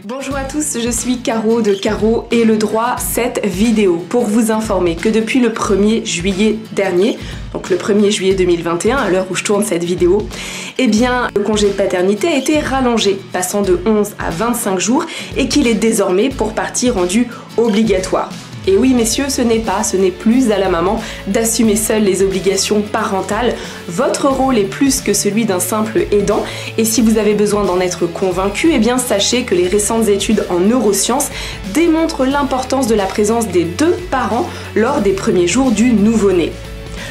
Bonjour à tous, je suis Caro de Caro et le droit, cette vidéo pour vous informer que depuis le 1er juillet dernier, donc le 1er juillet 2021, à l'heure où je tourne cette vidéo, eh bien le congé de paternité a été rallongé, passant de 11 à 25 jours et qu'il est désormais pour partie rendu obligatoire. Et oui messieurs, ce n'est plus à la maman d'assumer seule les obligations parentales. Votre rôle est plus que celui d'un simple aidant. Et si vous avez besoin d'en être convaincu, eh bien sachez que les récentes études en neurosciences démontrent l'importance de la présence des deux parents lors des premiers jours du nouveau-né.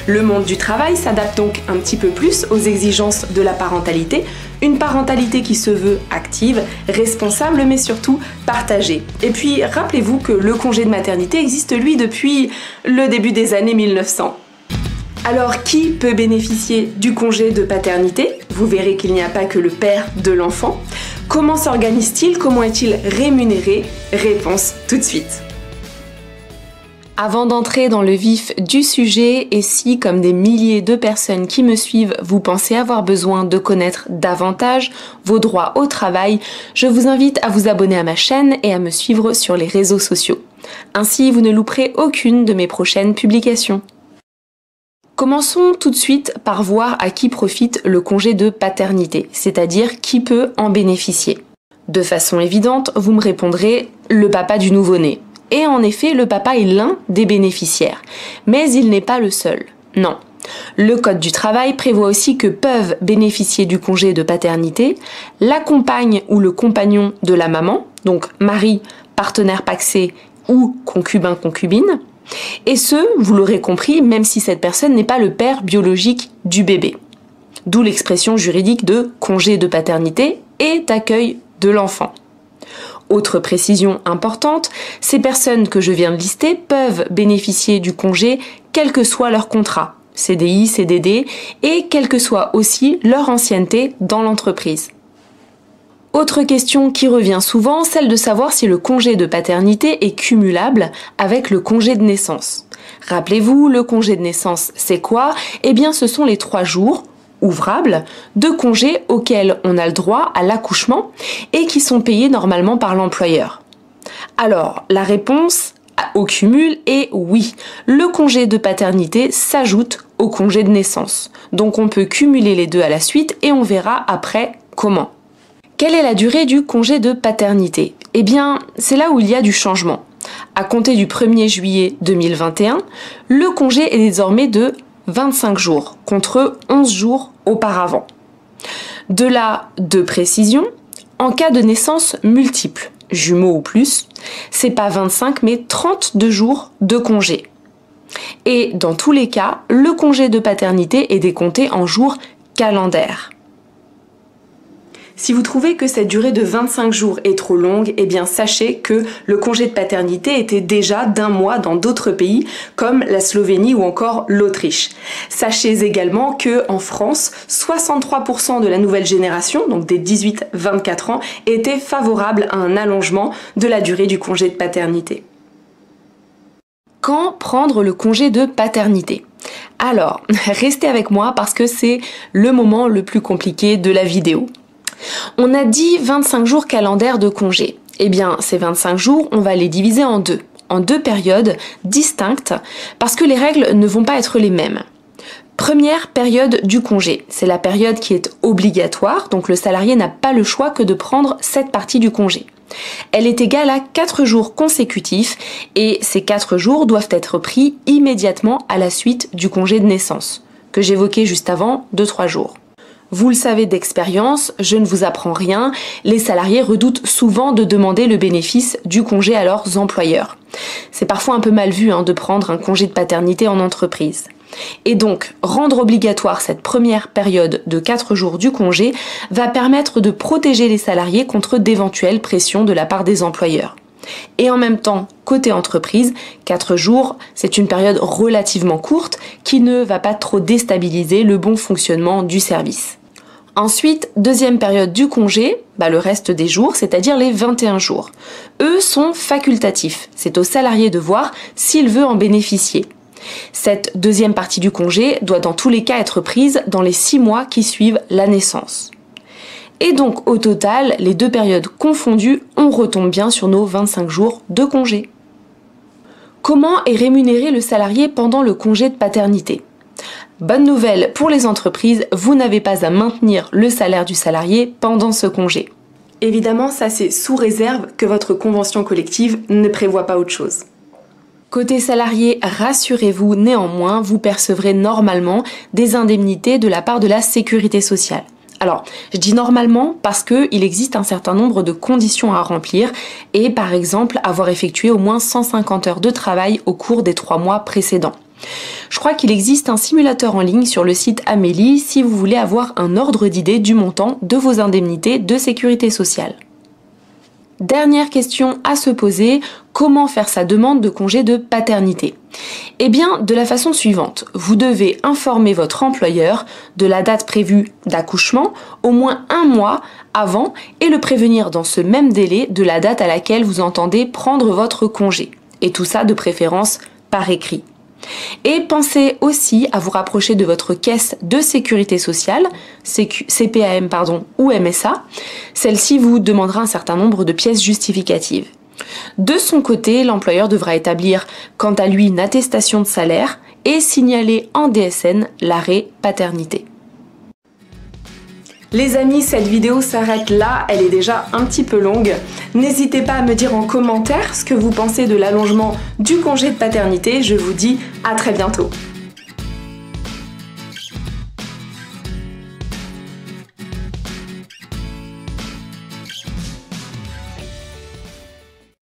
Le monde du travail s'adapte donc un petit peu plus aux exigences de la parentalité, une parentalité qui se veut active, responsable mais surtout partagée. Et puis rappelez-vous que le congé de maternité existe lui depuis le début des années 1900. Alors qui peut bénéficier du congé de paternité? Vous verrez qu'il n'y a pas que le père de l'enfant. Comment s'organise-t-il? Comment est-il rémunéré? Réponse tout de suite. Avant d'entrer dans le vif du sujet, et si, comme des milliers de personnes qui me suivent, vous pensez avoir besoin de connaître davantage vos droits au travail, je vous invite à vous abonner à ma chaîne et à me suivre sur les réseaux sociaux. Ainsi, vous ne louperez aucune de mes prochaines publications. Commençons tout de suite par voir à qui profite le congé de paternité, c'est-à-dire qui peut en bénéficier. De façon évidente, vous me répondrez le papa du nouveau-né. Et en effet, le papa est l'un des bénéficiaires. Mais il n'est pas le seul. Non. Le Code du travail prévoit aussi que peuvent bénéficier du congé de paternité la compagne ou le compagnon de la maman, donc mari, partenaire pacsé ou concubin-concubine, et ce, vous l'aurez compris, même si cette personne n'est pas le père biologique du bébé. D'où l'expression juridique de congé de paternité et d'accueil de l'enfant. Autre précision importante, ces personnes que je viens de lister peuvent bénéficier du congé quel que soit leur contrat, CDI, CDD, et quelle que soit aussi leur ancienneté dans l'entreprise. Autre question qui revient souvent, celle de savoir si le congé de paternité est cumulable avec le congé de naissance. Rappelez-vous, le congé de naissance, c'est quoi? Eh bien, ce sont les 3 jours ouvrables de congés auxquels on a le droit à l'accouchement et qui sont payés normalement par l'employeur. Alors, la réponse au cumul est oui. Le congé de paternité s'ajoute au congé de naissance. Donc on peut cumuler les deux à la suite et on verra après comment. Quelle est la durée du congé de paternité? Eh bien, c'est là où il y a du changement. À compter du 1er juillet 2021, le congé est désormais de 25 jours, contre 11 jours auparavant. De là, de précision, en cas de naissance multiple, jumeaux ou plus, c'est pas 25 mais 32 jours de congé. Et dans tous les cas, le congé de paternité est décompté en jours calendaires. Si vous trouvez que cette durée de 25 jours est trop longue, eh bien sachez que le congé de paternité était déjà d'1 mois dans d'autres pays comme la Slovénie ou encore l'Autriche. Sachez également que en France, 63% de la nouvelle génération, donc des 18-24 ans, étaient favorables à un allongement de la durée du congé de paternité. Quand prendre le congé de paternité? Alors, restez avec moi parce que c'est le moment le plus compliqué de la vidéo. On a dit 25 jours calendaires de congé. Eh bien, ces 25 jours, on va les diviser en deux périodes distinctes, parce que les règles ne vont pas être les mêmes. Première période du congé, c'est la période qui est obligatoire, donc le salarié n'a pas le choix que de prendre cette partie du congé. Elle est égale à 4 jours consécutifs, et ces 4 jours doivent être pris immédiatement à la suite du congé de naissance, que j'évoquais juste avant, de 3 jours. Vous le savez d'expérience, je ne vous apprends rien, les salariés redoutent souvent de demander le bénéfice du congé à leurs employeurs. C'est parfois un peu mal vu de prendre un congé de paternité en entreprise. Et donc, rendre obligatoire cette première période de 4 jours du congé va permettre de protéger les salariés contre d'éventuelles pressions de la part des employeurs. Et en même temps, côté entreprise, 4 jours, c'est une période relativement courte qui ne va pas trop déstabiliser le bon fonctionnement du service. Ensuite, deuxième période du congé, le reste des jours, c'est-à-dire les 21 jours. Eux sont facultatifs. C'est au salarié de voir s'il veut en bénéficier. Cette deuxième partie du congé doit dans tous les cas être prise dans les 6 mois qui suivent la naissance. Et donc au total, les deux périodes confondues, on retombe bien sur nos 25 jours de congé. Comment est rémunéré le salarié pendant le congé de paternité ? Bonne nouvelle pour les entreprises, vous n'avez pas à maintenir le salaire du salarié pendant ce congé. Évidemment, ça c'est sous réserve que votre convention collective ne prévoit pas autre chose. Côté salarié, rassurez-vous néanmoins, vous percevrez normalement des indemnités de la part de la sécurité sociale. Alors, je dis normalement parce qu'il existe un certain nombre de conditions à remplir et par exemple avoir effectué au moins 150 heures de travail au cours des 3 mois précédents. Je crois qu'il existe un simulateur en ligne sur le site Amélie si vous voulez avoir un ordre d'idée du montant de vos indemnités de sécurité sociale. Dernière question à se poser, comment faire sa demande de congé de paternité ? Eh bien, de la façon suivante, vous devez informer votre employeur de la date prévue d'accouchement au moins 1 mois avant et le prévenir dans ce même délai de la date à laquelle vous entendez prendre votre congé. Et tout ça de préférence par écrit. Et pensez aussi à vous rapprocher de votre caisse de sécurité sociale, CPAM ou MSA. Celle-ci vous demandera un certain nombre de pièces justificatives. De son côté, l'employeur devra établir quant à lui une attestation de salaire et signaler en DSN l'arrêt paternité. Les amis, cette vidéo s'arrête là, elle est déjà un petit peu longue. N'hésitez pas à me dire en commentaire ce que vous pensez de l'allongement du congé de paternité. Je vous dis à très bientôt.